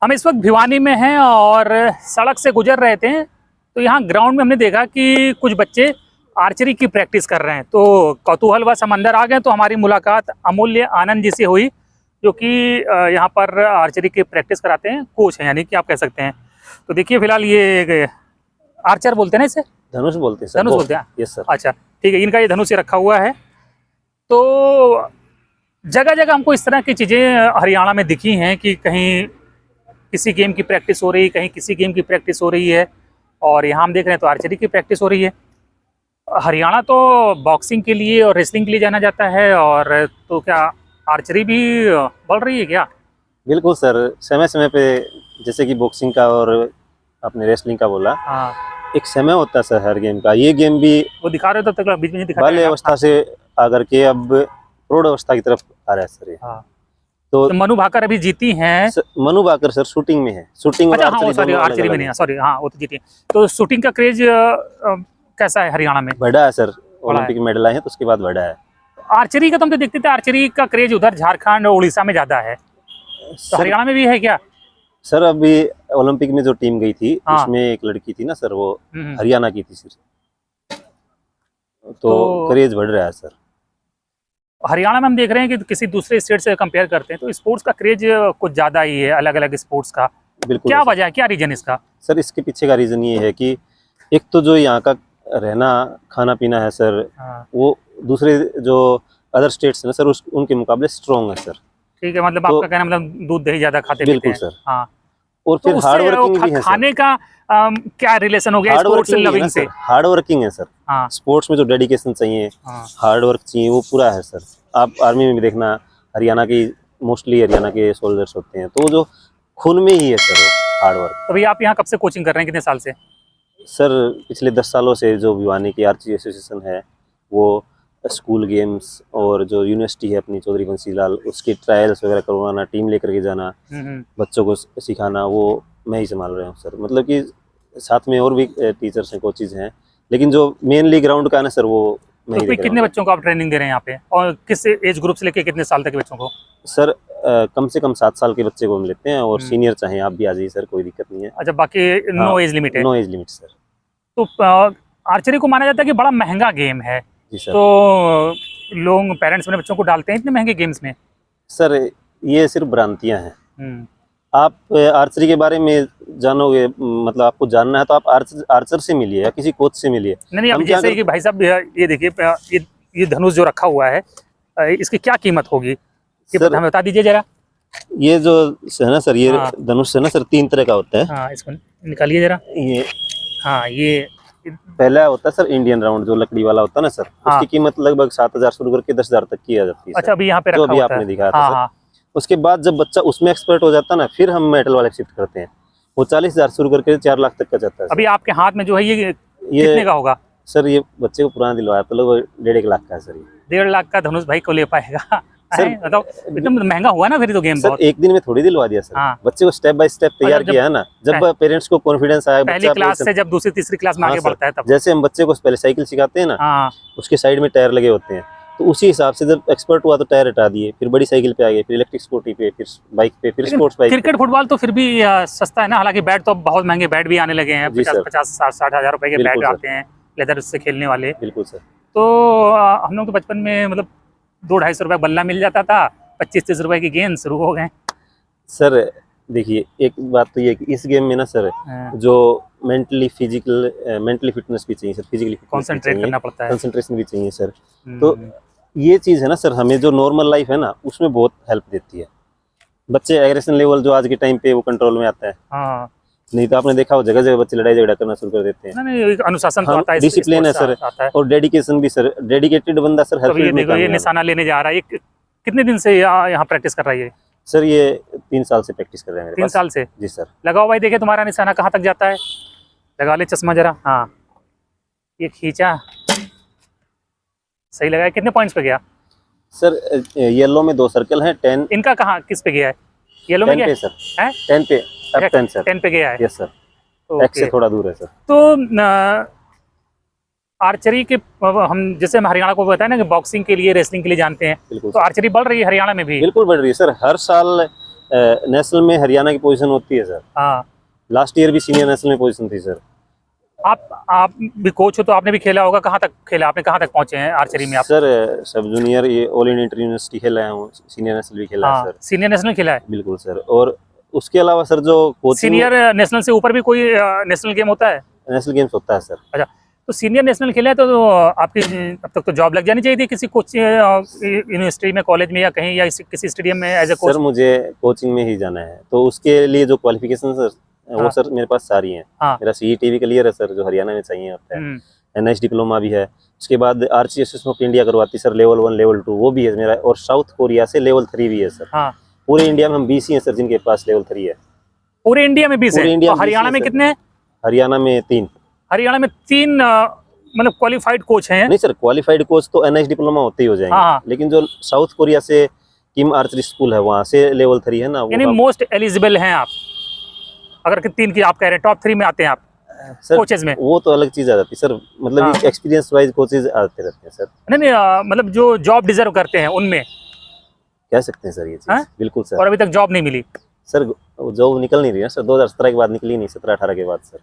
हम इस वक्त भिवानी में हैं और सड़क से गुजर रहे थे तो यहाँ ग्राउंड में हमने देखा कि कुछ बच्चे आर्चरी की प्रैक्टिस कर रहे हैं। तो कौतूहलवश हम अंदर आ गए तो हमारी मुलाकात अमूल्य आनंद जी से हुई, जो कि यहाँ पर आर्चरी की प्रैक्टिस कराते हैं, कोच हैं यानी कि आप कह सकते हैं। तो देखिए फिलहाल ये आर्चर बोलते हैं ना इसे? धनुष बोलते हैं सर। धनुष बोलते हैं? Yes sir. अच्छा ठीक है, इनका ये धनुष ये रखा हुआ है। तो जगह जगह हमको इस तरह की चीज़ें हरियाणा में दिखी हैं कि कहीं किसी गेम की प्रैक्टिस हो रही है, कहीं किसी गेम की प्रैक्टिस हो रही है, और यहाँ हम देख रहे हैं तो आर्चरी की प्रैक्टिस हो रही है। हरियाणा तो बॉक्सिंग के लिए और रेसलिंग के लिए जाना जाता है, और तो क्या आर्चरी भी बढ़ रही है क्या? बिल्कुल सर, समय समय पे जैसे कि बॉक्सिंग का और आपने रेसलिंग का बोला, हाँ एक समय होता है सर हर गेम का। ये गेम भी वो दिखा रहे हो तब तक बीच में दिखा बाल्य अवस्था से आकर के अब प्रौढ़ अवस्था की तरफ आ रहा है सर ये। हाँ। तो मनु भाकर अभी जीती हैं। मनु भाकर सर शूटिंग में है। शूटिंग और अच्छा हाँ, आर्चरी आर्चरी में नहीं है, सॉरी हाँ वो तो जीती है। तो शूटिंग का क्रेज कैसा है हरियाणा में? बढ़ा है सर, ओलंपिक मेडल आए हैं तो उसके बाद बढ़ा है। आर्चरी का तो हम तो देखते थे, आर्चरी का क्रेज उधर झारखंड और उड़ीसा में ज्यादा है, तो हरियाणा में भी है क्या? सर अभी ओलंपिक में जो टीम गई थी उसमें एक लड़की थी ना सर, वो हरियाणा की थी सर। तो क्रेज बढ़ रहा है सर। हरियाणा में हम देख रहे हैं कि किसी दूसरे स्टेट से कंपेयर करते हैं तो स्पोर्ट्स का क्रेज कुछ ज्यादा ही है, अलग अलग स्पोर्ट्स का। बिल्कुल। क्या वजह है, क्या रीजन इसका? सर इसके पीछे का रीजन ये है कि एक तो जो यहाँ का रहना खाना पीना है सर, वो दूसरे जो अदर स्टेट्स है ना सर, उनके मुकाबले स्ट्रॉन्ग है सर। ठीक है, मतलब आपका कहना मतलब दूध दही ज्यादा खाते बिल्कुल हैं। सर। हाँ, और फिर हार्ड वर्किंग भी है खाने का क्या रिलेशन हो गया स्पोर्ट्स लविंग से? हार्ड वर्किंग है सर। हाँ। स्पोर्ट्स में जो डेडिकेशन चाहिए, हार्ड वर्क चाहिए, वो पूरा है सर। आप आर्मी में भी देखना, हरियाणा की मोस्टली हरियाणा के सोल्जर्स होते हैं, तो वो जो खून में ही है सर वो हार्ड वर्क। तो भैया आप यहाँ कब से कोचिंग कर रहे हैं, कितने साल से? सर पिछले 10 सालों से जो भिवानी की आर्चरी एसोसिएशन है, वो स्कूल गेम्स और जो यूनिवर्सिटी है अपनी चौधरी बंसीलाल, उसकी ट्रायल्स वगैरह करवाना, टीम लेकर के जाना, बच्चों को सिखाना, वो मैं ही संभाल रहा हूँ सर। मतलब कि साथ में और भी टीचर्स हैं, कोचेज हैं, लेकिन जो मेनली ग्राउंड का है ना सर, वो मैं ही। कितने बच्चों को आप ट्रेनिंग दे रहे हैं यहाँ पे, और किस एज ग्रुप से लेके कितने साल तक के बच्चों को? सर कम से कम 7 साल के बच्चे को हम लेते हैं, और सीनियर चाहे आप भी आ जाइए सर, कोई दिक्कत नहीं है। अच्छा, बाकी नो एज लिमिट है? No age limit sir. तो आर्चरी को माना जाता है कि बड़ा महंगा गेम है। जी सर। तो लोग पेरेंट्स अपने बच्चों को डालते हैं इतने महंगे गेम्स में? सर ये सिर्फ भ्रांतियां हैं। आप आर्चरी के बारे में जानोगे, मतलब आपको जानना है तो आप आर्चर से मिलिए या किसी कोच से मिलिए। नहीं, अब जैसे कि भाई साहब ये देखिए, ये धनुष जो रखा हुआ है, इसकी क्या कीमत होगी ये हमें बता दीजिए जरा। ये जो है ना सर, ये धनुष है ना सर, 3 तरह का होता है। हाँ, इसको निकालिए जरा। ये हाँ, ये पहला होता है सर इंडियन राउंड, जो लकड़ी वाला होता है ना सर, उसकी कीमत लगभग 7,000 शुरू करके 10,000 तक की जाती है। अच्छा, अभी यहाँ पे जो अभी आपने दिखाया था सर। उसके बाद जब बच्चा उसमें एक्सपर्ट हो जाता है ना, फिर हम मेटल वाले शिफ्ट करते हैं, वो 40,000 शुरू करके 4 लाख तक का जाता है। अभी आपके हाथ में जो है ये कितने का होगा सर? ये बच्चे को पुराना दिलवाया तो लगभग 1.5 लाख का है सर। 1.5 लाख का धनुष भाई को ले पाएगा? बताओ, एकदम महंगा हुआ ना फिर तो गेम। बहुत एक दिन में थोड़ी दिलवा दिया सर। बच्चे को स्टेप बाय स्टेप तैयार किया है ना। जब पेरेंट्स को कॉन्फिडेंस आया, पहली क्लास से जब दूसरी तीसरी क्लास में आगे बढ़ता है, तब जैसे हम बच्चे को पहले साइकिल सिखाते हैं ना, उसके साइड में टायर लगे होते हैं, तो उसी हिसाब से जब एक्सपर्ट हुआ तो टायर हटा दिए, फिर बड़ी साइकिल पे आ गए, फिर इलेक्ट्रिक स्कूटी पे, फिर बाइक पे, फिर स्पोर्ट्स बाइक। क्रिकेट फुटबॉल तो फिर भी सस्ता है ना, हालांकि बैट तो बहुत महंगे बैट भी आने लगे हैं, 50-60 हजार रुपए के बैट आते हैं लेदर से खेलने वाले। बिल्कुल सर। तो हम लोग तो बचपन में मतलब 200-250 रुपए बल्ला मिल जाता था, 25-30 रुपए की गेंद शुरू हो गए सर। देखिए एक बात तो ये कि इस गेम में ना सर, जो मेंटली फिटनेस भी चाहिए सर, फिजिकली कंसंट्रेट करना पड़ता है, कंसंट्रेशन भी चाहिए सर। तो ये चीज़ है ना सर, हमें जो नॉर्मल लाइफ है ना, उसमें बहुत हेल्प देती है। बच्चे एग्रेशन लेवल जो आज के टाइम पे वो कंट्रोल में आता है। नहीं तो आपने देखा हो जगह जगह बच्चे लड़ाई झगड़ा करना शुरू कर देते हैं। नहीं, अनुशासन तो आता है, डिसिप्लिन है सर, और डेडिकेशन भी सर। डेडिकेटेड बंदा सर हर फील्ड में काम। ये निशाना लेने जा रहा है, ये कितने दिन से यहाँ प्रैक्टिस कर रही है? सर ये 3 साल से प्रैक्टिस कर रहे हैं। 3 साल से? जी सर। लगाओ भाई, देखे तुम्हारा निशाना कहाँ तक जाता है, लगा ले चश्मा जरा। हाँ, ये खींचा, सही लगाया। कितने पॉइंट्स पे गया सर? येलो में 2 सर्कल हैं। 10 इनका कहाँ किस पे गया है? येलो में गया सर है? 10 पे, अब 10 सर। 10 पे गया है। Yes sir. एक्स से थोड़ा दूर है सर। तो आर्चरी के हम जैसे हम हरियाणा को बताया ना कि बॉक्सिंग के लिए रेसलिंग के लिए जानते हैं, तो आर्चरी बढ़ रही है हरियाणा में भी? बिल्कुल बढ़ रही है सर। हर साल नेशनल में हरियाणा की पोजीशन होती है सर। हाँ, लास्ट ईयर भी सीनियर नेशनल में पोजीशन थी सर। आप भी कोच हो तो आपने भी खेला होगा, कहाँ तक खेला आपने, कहाँ तक पहुंचे हैं आर्चरी में आप? सर सब जूनियर ये ऑल इंडिया इंटर यूनिवर्सिटी खेला हूँ, सीनियर नेशनल भी खेला है हाँ, सर। सीनियर नेशनल खेला है। बिल्कुल सर। और उसके अलावा सर जो कोचिंग सीनियर नेशनल से ऊपर भी कोई नेशनल गेम होता है? नेशनल गेम्स होता है सर। अच्छा, तो सीनियर नेशनल खेला है तो आपकी अब तक तो जॉब लग जानी चाहिए थी किसी कोचिंग यूनिवर्सिटी में, कॉलेज में, या कहीं, या किसी स्टेडियम में एज ए कोच। सर मुझे कोचिंग में ही जाना है, तो उसके लिए जो क्वालिफिकेशन सर हाँ। वो सर मेरे पास सारी हैं। हाँ। मेरा सीईटी भी क्लियर है सर, जो हरियाणा में चाहिए होता है। एनआईएस डिप्लोमा भी है। उसके बाद आर्चरी एसोसिएशन ऑफ इंडिया करवाती सर, लेवल 1 लेवल 2 वो भी है मेरा। और साउथ कोरिया से लेवल 3 भी है सर। हाँ। पूरे इंडिया में हम 20 ही हैं सर जिनके पास लेवल 3 है। पूरे इंडिया में 20 पूरे है? इंडिया तो में हरियाणा 20 में है सर। कितने हैं? हरियाणा में 3। हरियाणा में 3 मतलब क्वालिफाइड कोच हैं? नहीं सर, क्वालिफाइड कोच तो एनआईएस डिप्लोमा होते ही हो जाएंगे। हाँ। लेकिन जो साउथ कोरिया से किम आर्चरी स्कूल है वहाँ से लेवल 3 है ना, वो यानी मोस्ट एलिजिबल हैं आप, अगर कि 3 की आप कह रहे हैं, टॉप 3 में आते हैं आप सर कोचेज में? वो तो अलग चीज आ जाती है सर, मतलब हाँ। एक्सपीरियंस वाइज कोचेज आते रहते हैं सर। नहीं नहीं, मतलब जो जॉब डिजर्व करते हैं उनमें कह सकते हैं सर ये चीज। हाँ? बिल्कुल सर। और अभी तक जॉब नहीं मिली सर जॉब निकल नहीं रही है सर, 2017 के बाद निकली नहीं, 17-18 के बाद सर।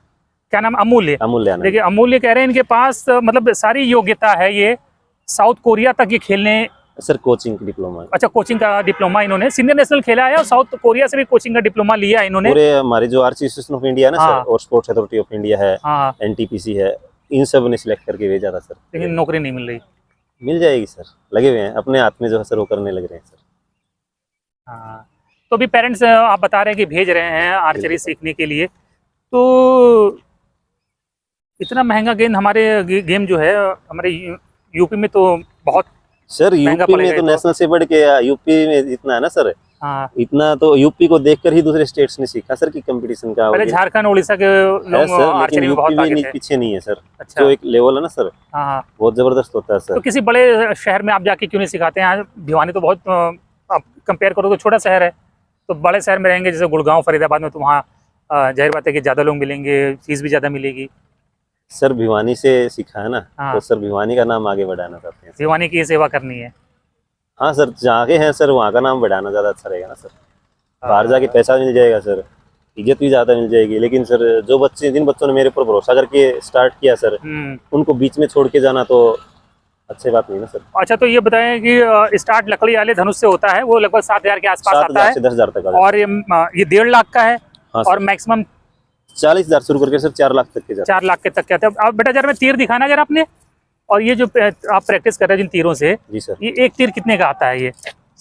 क्या नाम? अमूल्य। अमूल्य आनंद। देखिए, अमूल्य कह रहे हैं इनके पास मतलब सारी योग्यता है, ये साउथ कोरिया तक ये खेलने। Sir coaching diploma. अच्छा, कोचिंग का डिप्लोमा इन्होंने, सीनियर नेशनल खेला है और साउथ कोरिया से भी कोचिंग का डिप्लोमा लिया है इन्होंने। पूरे हमारे जो आर्चरी एसोसिएशन ऑफ इंडिया है ना हाँ। सर, और स्पोर्ट्स अथॉरिटी ऑफ इंडिया है, हाँ, एनटीपीसी है, इन सब ने सिलेक्ट करके भेजा था सर। लेकिन नौकरी नहीं मिल रही। मिल जाएगी सर, लगे हुए हैं अपने हाथ में जो है सर, वो करने लग रहे हैं सर। हाँ, तो अभी पेरेंट्स आप बता रहे हैं कि भेज रहे हैं आर्चरी बिल्कुल। सीखने के लिए, तो इतना महंगा गेम, हमारे गेम जो है हमारे यूपी में तो बहुत सर महंगा यूपी में पड़ेगा तो ये तो। नेशनल से बढ़ के यूपी में इतना है ना सर, हाँ, इतना तो यूपी को देखकर ही दूसरे स्टेट्स ने सीखा सर कि कंपटीशन का पहले झारखंड उड़ीसा के है लोग सर, लेकिन आर्चरी में यूपी बहुत आगे भी थे। पीछे नहीं है सर। अच्छा। जो एक लेवल है ना सर, हाँ हाँ, बहुत जबरदस्त होता है तो सर। किसी बड़े शहर में आप जाके क्यों नहीं सिखाते हैं? यहाँ भिवानी तो बहुत, आप कंपेयर करो तो छोटा शहर है, तो बड़े शहर में रहेंगे जैसे गुड़गांव, फरीदाबाद में, तो वहाँ जाहिर बात है कि ज़्यादा लोग मिलेंगे, फीस भी ज़्यादा मिलेगी। सर भिवानी से सीखा है ना, हाँ। तो सर भिवानी का नाम आगे बढ़ाना चाहते हैं। भिवानी की सेवा करनी है। हाँ सर, जहाँ के हैं सर वहाँ का नाम बढ़ाना ज़्यादा अच्छा रहेगा ना सर। बाहर जाके पैसा मिल जाएगा सर, इज्जत भी ज़्यादा मिल जाएगी, लेकिन सर जो बच्चे, जिन बच्चों ने मेरे ऊपर भरोसा करके स्टार्ट किया सर, उनको बीच में छोड़ के जाना तो अच्छी बात नहीं ना सर। अच्छा, तो ये बताएं कि स्टार्ट लकड़ी वाले धनुष से होता है, वो लगभग 7,000 के आसपास आता 7,000 है, से 10,000 तक आता है। और ये 1.5 लाख का है। हाँ और सर, मैक्सिमम 40,000 शुरू करके सर 4 लाख तक के जाते 4 लाख के तक के आते हैं। अब बेटा जरा मैं तीर दिखाना जरा आपने, और ये जो आप प्रैक्टिस कर रहे हैं जिन तीरों से, हैं। जी सर। ये एक तीर कितने का आता है? ये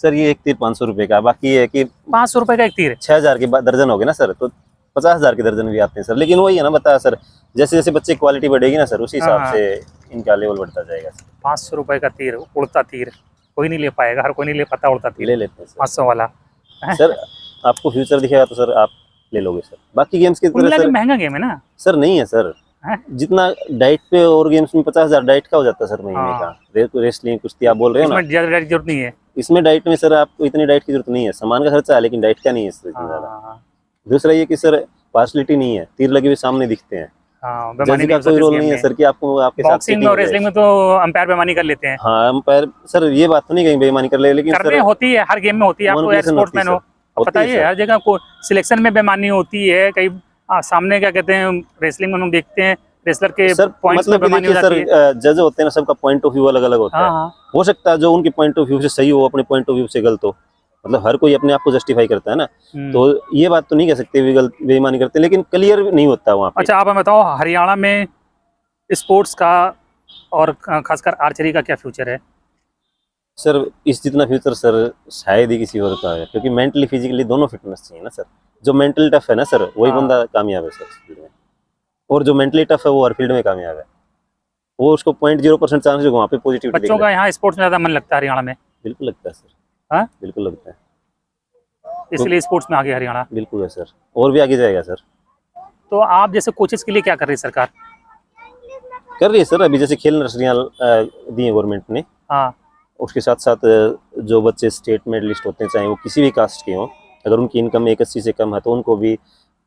सर ये एक तीर 500 रुपये का, बाकी ये है कि 500 रुपए का एक तीर है। 6,000 के दर्जन हो गए ना सर, तो 50,000 के दर्जन भी आते हैं सर। लेकिन वही है ना, बताया सर, जैसे जैसे बच्चे क्वालिटी बढ़ेगी ना सर, उसी हिसाब हाँ। से इनका लेवल बढ़ता जाएगा सर। 500 रुपए का तीर, उड़ता तीर कोई नहीं ले पाएगा, हर कोई नहीं ले पाता उड़ता तीर ले लेते हैं सर। 500 वाला। सर आपको फ्यूचर दिखेगा तो सर आप ले लोगे सर। बाकी गेम्स की कुल तरह मिला के सर, महंगा गेम है ना? सर नहीं है सर, हैं? जितना डाइट पे और गेम्स में 50,000 डाइट का हो जाता है सर महीने हाँ। का। रेसलिंग कुश्ती आप बोल रहे हो ना, इसमें ज्यादा डाइट की जरूरत नहीं है। इसमें डाइट में सर आपको इतनी डाइट की जरूरत नहीं है, सामान का खर्चा है लेकिन डाइट का नहीं है सर इतना ज्यादा। हाँ, दूसरा ये कि सर पार्शलिटी नहीं है, तीर लगे हुए सामने दिखते हैं, हाँ, जज बेईमानी का नहीं हो कोई सकती रोल इस नहीं है गेम सर कि आपको आपके में। साथ बॉक्सिंग cheating और हो जाए। रेसलिंग में तो अंपायर बेईमानी कर लेते हैं। हाँ अंपायर सर, ये बात तो नहीं कहीं बेईमानी कर ले, लेकिन करने सर होती है, हर गेम में होती है, आप तो यार manipulation स्पोर्ट्समैन हो, होती है पता ही है, सर। हर जगह को सिलेक्शन में बेईमानी होती है। कई सामने क्या कहते हैं, रेसलिंग में हम देखते हैं रेसलर के सर पॉइंट्स में मतलब कि बेईमानी हो देखिए जाती है। सर, जज होते हैं ना, सबका पॉइंट ऑफ व्यू अलग अलग होता हाँ है। हाँ, हो सकता है जो उनके पॉइंट ऑफ व्यू से सही हो, अपने पॉइंट ऑफ व्यू से गलत हो, मतलब हर कोई अपने आप को जस्टिफाई करता है ना, तो ये बात तो नहीं कह सकते बेईमानी करते, लेकिन क्लियर नहीं होता वहाँ पे। अच्छा, आप हमें बताओ हरियाणा में स्पोर्ट्स का और खासकर आर्चरी का क्या फ्यूचर है? सर इस जितना फ्यूचर सर शायद ही किसी और का है, क्योंकि मेंटली फिजिकली दोनों फिटनेस चाहिए ना सर। जो मेंटली टफ है ना सर, वही हाँ। बंदा कामयाब है सर इस फील्ड में, और जो मेंटली टफ है वो हर फील्ड में कामयाब है। वो उसको 0.0% चांस है वहाँ पे पॉजिटिविटी बच्चों का यहाँ स्पोर्ट्स में ज़्यादा मन लगता है हरियाणा में, बिल्कुल लगता है सर। हाँ? बिल्कुल लगता है, इसलिए स्पोर्ट्स में आगे हरियाणा। बिल्कुल है सर, और भी आगे जाएगा सर। तो आप जैसे कोचेस के लिए क्या कर रही है सरकार? कर रही है सर, अभी जैसे खेल नर्सरियाँ दी हैं गवर्नमेंट ने, हाँ, उसके साथ साथ जो बच्चे स्टेट मेडलिस्ट होते हैं, चाहे वो किसी भी कास्ट के हों, अगर उनकी इनकम 81 से कम है तो उनको भी,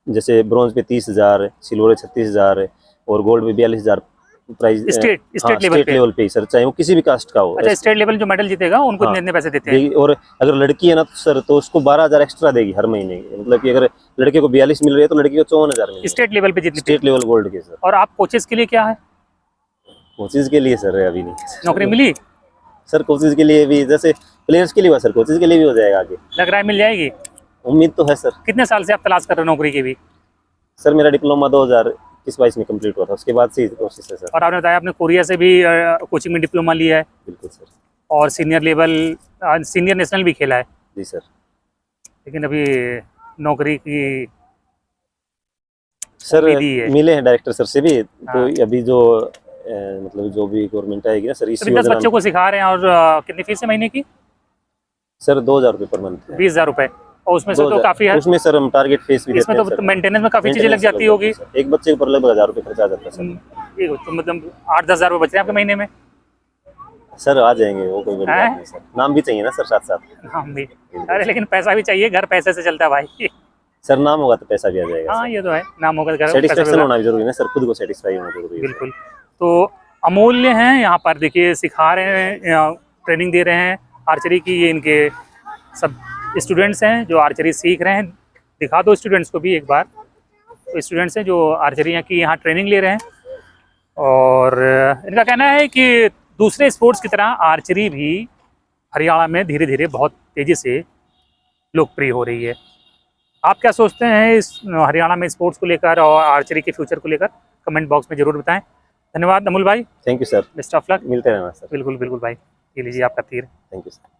जैसे ब्रॉन्ज पे 30,000, सिल्वर पे 36,000 और गोल्ड पे 42,000 प्राइज स्टेट हाँ, लेवल स्टेट पे। लेवल पे ही सर, चाहे वो किसी भी कास्ट का हो। अच्छा, स्टेट लेवल जो मेडल जीतेगा उनको हाँ। इतने पैसे देते हैं। और अगर लड़की है ना तो सर, तो उसको 12,000 एक्स्ट्रा देगी हर महीने। मतलब कि अगर लड़के को 42 मिल रही है तो लड़की को 54,000 मिलेगी। स्टेट लेवल पे जीतने स्टेट लेवल गोल्ड के सर। और आप कोचेस के लिए क्या है, कोचिज के लिए सर अभी नहीं नौकरी मिली? सर। कोचिज के लिए भी जैसे प्लेयर्स के लिए हुआ सर, कोचिज के लिए भी हो जाएगा आगे, लग रहा है मिल जाएगी? उम्मीद तो है सर। कितने साल से आप तलाश कर रहे हो नौकरी की भी? सर मेरा डिप्लोमा 2021-22 में कंप्लीट हुआ था, उसके बाद से ही कोशिश है सर। और आपने बताया आपने कोरिया से भी कोचिंग में डिप्लोमा लिया है बिल्कुल सर। और सीनियर लेवल, सीनियर नेशनल भी खेला है, जी सर। लेकिन अभी नौकरी की सर उम्मीद ही है। मिले हैं डायरेक्टर सर से भी, तो हाँ। अभी जो मतलब जो भी गवर्नमेंट आएगी ना सर, इसी अभी 10 योजना बच्चों को सिखा रहे हैं और कितनी फीस है महीने की? सर 2,000 रुपये पर मंथ है। 20,000 रुपये, और उसमें से तो 2,000 काफ़ी है, उसमें सर हम टारगेट फीस भी देते इसमें हैं तो सर। मेंटेनेंस में काफ़ी चीज़ें लग Maintenance जाती होगी। सर। एक बच्चे के ऊपर लगभग 1,000 रुपये खर्चा आ जाता है सर। ये तो मतलब 8-10 हज़ार रुपये बच रहे हैं आपके महीने में। सर आ जाएंगे वो, कोई बड़ी बात नहीं सर। नाम भी चाहिए ना सर साथ साथ। हाँ भी, अरे लेकिन पैसा भी चाहिए, घर पैसे से चलता है भाई। सर नाम होगा तो पैसा भी आ जाएगा हाँ सर। ये तो है, नाम होगा तो घर पैसा भी सेटिस्फेक्शन होगा। होना भी जरूरी है ना सर, खुद को सेटिस्फाई होना जरूरी है। बिल्कुल। तो अमूल्य हैं यहाँ पर, देखिए सिखा रहे हैं, ट्रेनिंग दे रहे हैं आर्चरी की। ये इनके सब स्टूडेंट्स हैं जो आर्चरी सीख रहे हैं। दिखा दो स्टूडेंट्स को भी एक बार। तो स्टूडेंट्स हैं जो आर्चरी की यहाँ ट्रेनिंग ले रहे हैं, और इनका कहना है कि दूसरे स्पोर्ट्स की तरह आर्चरी भी हरियाणा में धीरे धीरे बहुत तेज़ी से लोकप्रिय हो रही है। आप क्या सोचते हैं इस हरियाणा में स्पोर्ट्स को लेकर और आर्चरी के फ्यूचर को लेकर? कमेंट बॉक्स में ज़रूर बताएं। धन्यवाद अमूल भाई, thank you sir. Best of luck. मिलते रहना सर। बिल्कुल बिल्कुल भाई, ये लीजिए आपका तीर। Thank you sir.